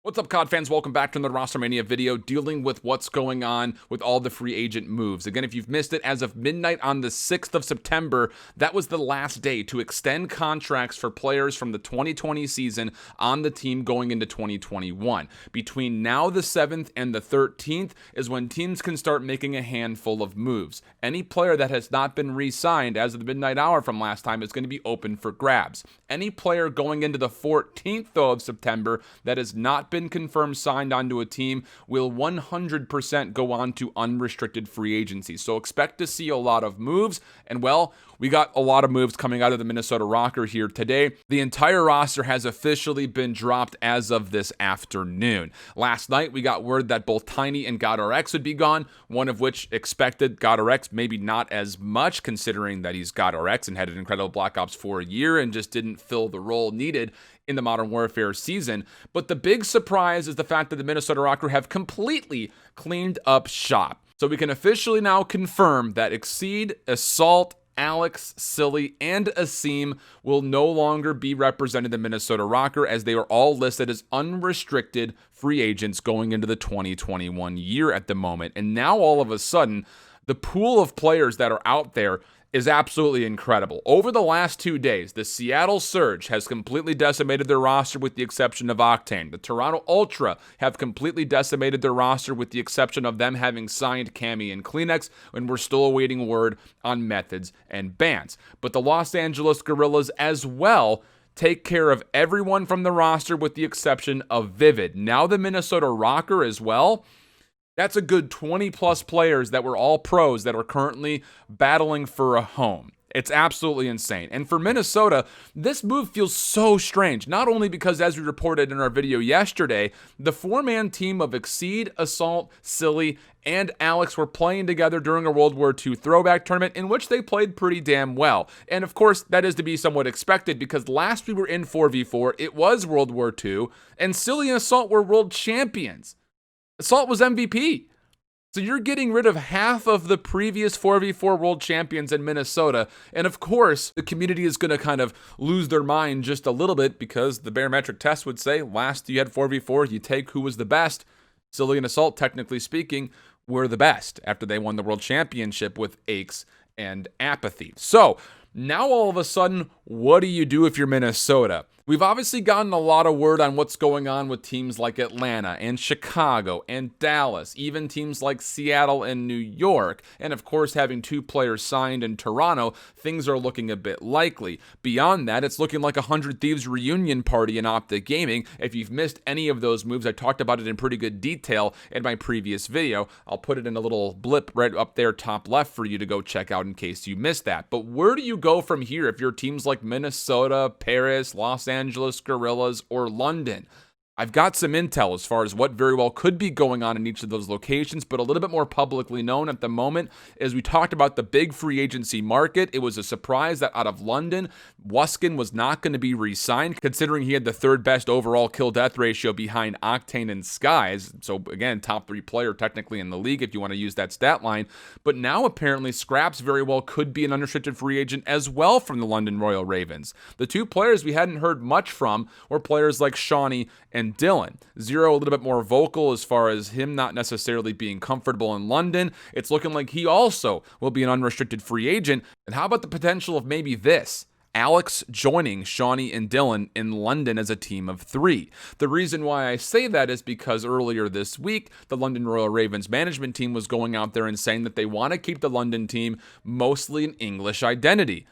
What's up, COD fans? Welcome back to another Rostermania video dealing with what's going on with all the free agent moves. Again, if you've missed it, as of midnight on the 6th of September, that was the last day to extend contracts for players from the 2020 season on the team going into 2021. Between now the 7th and the 13th is when teams can start making a handful of moves. Any player that has not been re-signed as of the midnight hour from last time is going to be open for grabs. Any player going into the 14th, though, of September that has not been confirmed signed onto a team will 100% go on to unrestricted free agency. So expect to see a lot of moves. And well, we got a lot of moves coming out of the Minnesota Rokkr here today. The entire roster has officially been dropped as of this afternoon. Last night, we got word that both Tiny and GodRx would be gone, one of which expected. GodRx maybe not as much, considering that he's GodRx and had an incredible Black Ops 4 year and just didn't fill the role needed in the Modern Warfare season. But the big surprise is the fact that the Minnesota Rokkr have completely cleaned up shop. So we can officially now confirm that Exceed, Assault, Alex, Silly, and Asim will no longer be represented in Minnesota Rokkr, as they are all listed as unrestricted free agents going into the 2021 year at the moment. And now all of a sudden, the pool of players that are out there is absolutely incredible. Over the last 2 days, the Seattle Surge has completely decimated their roster with the exception of Octane. The Toronto Ultra have completely decimated their roster with the exception of them having signed Cammy and Kleenex, and we're still awaiting word on methods and bans. But the Los Angeles Guerrillas as well take care of everyone from the roster with the exception of Vivid. Now the Minnesota Rokkr as well. That's a good 20 plus players that were all pros that are currently battling for a home. It's absolutely insane. And for Minnesota, this move feels so strange, not only because, as we reported in our video yesterday, the four-man team of Exceed, Assault, Silly, and Alex were playing together during a World War II throwback tournament in which they played pretty damn well. And of course, that is to be somewhat expected because last we were in 4v4, it was World War II, and Silly and Assault were world champions. Assault was MVP. So you're getting rid of half of the previous 4v4 world champions in Minnesota. And of course, the community is going to kind of lose their mind just a little bit because the barometric test would say last you had 4v4, you take who was the best. Silly and Assault, technically speaking, were the best after they won the world championship with Aches and Apathy. So now all of a sudden, what do you do if you're Minnesota? We've obviously gotten a lot of word on what's going on with teams like Atlanta and Chicago and Dallas, even teams like Seattle and New York. And of course, having 2 players signed in Toronto, things are looking a bit likely. Beyond that, it's looking like a 100 Thieves reunion party in Optic Gaming. If you've missed any of those moves, I talked about it in pretty good detail in my previous video. I'll put it in a little blip right up there top left for you to go check out in case you missed that. But where do you go from here if you're teams like Minnesota, Paris, Los Angeles Guerrillas, or London? I've got some intel as far as what very well could be going on in each of those locations, but a little bit more publicly known at the moment is we talked about the big free agency market. It was a surprise that out of London, Wuskin was not going to be re-signed, considering he had the 3rd best overall kill-death ratio behind Octane and Skies. So again, top 3 player technically in the league if you want to use that stat line. But now apparently Skrapz very well could be an unrestricted free agent as well from the London Royal Ravens. The 2 players we hadn't heard much from were players like Shawnee and Dylan. Zero a little bit more vocal as far as him not necessarily being comfortable in London. It's looking like he also will be an unrestricted free agent. And how about the potential of maybe this? Alex joining Shawnee and Dylan in London as a team of 3. The reason why I say that is because earlier this week, the London Royal Ravens management team was going out there and saying that they want to keep the London team mostly an English identity.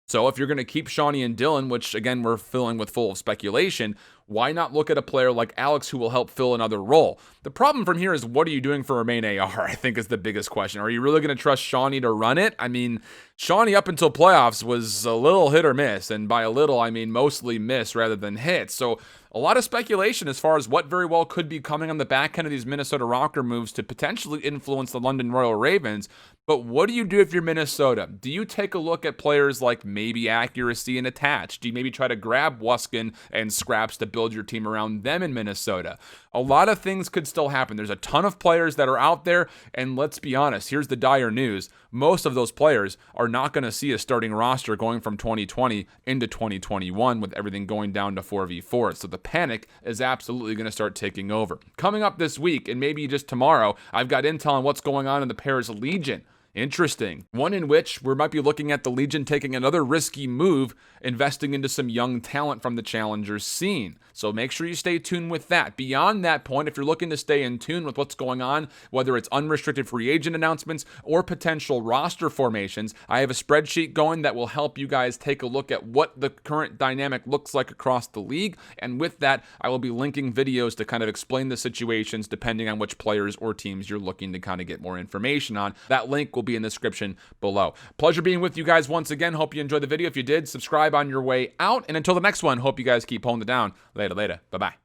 So if you're going to keep Shawnee and Dylan, which again we're filling with full of speculation, why not look at a player like Alex who will help fill another role? The problem from here is, what are you doing for a main AR, I think is the biggest question. Are you really going to trust Shawnee to run it? I mean, Shawnee up until playoffs was a little hit or miss, and by a little, I mean mostly miss rather than hit. So a lot of speculation as far as what very well could be coming on the back end of these Minnesota Rokkr moves to potentially influence the London Royal Ravens. But what do you do if you're Minnesota? Do you take a look at players like maybe Accuracy and Attach? Do you maybe try to grab Wuskin and Skrapz to build build your team around them in Minnesota. A lot of things could still happen. There's a ton of players that are out there, and let's be honest, here's the dire news. Most of those players are not going to see a starting roster going from 2020 into 2021 with everything going down to 4v4. So the panic is absolutely going to start taking over. Coming up this week, and maybe just tomorrow, I've got intel on what's going on in the Paris Legion. Interesting. One in which we might be looking at the Legion taking another risky move, investing into some young talent from the Challengers scene. So make sure you stay tuned with that. Beyond that point, if you're looking to stay in tune with what's going on, whether it's unrestricted free agent announcements or potential roster formations, I have a spreadsheet going that will help you guys take a look at what the current dynamic looks like across the league. And with that, I will be linking videos to kind of explain the situations depending on which players or teams you're looking to kind of get more information on. That link will be in the description below. Pleasure being with you guys once again. Hope you enjoyed the video. If you did, subscribe on your way out. And until the next one, hope you guys keep holding it down. Later. Bye-bye.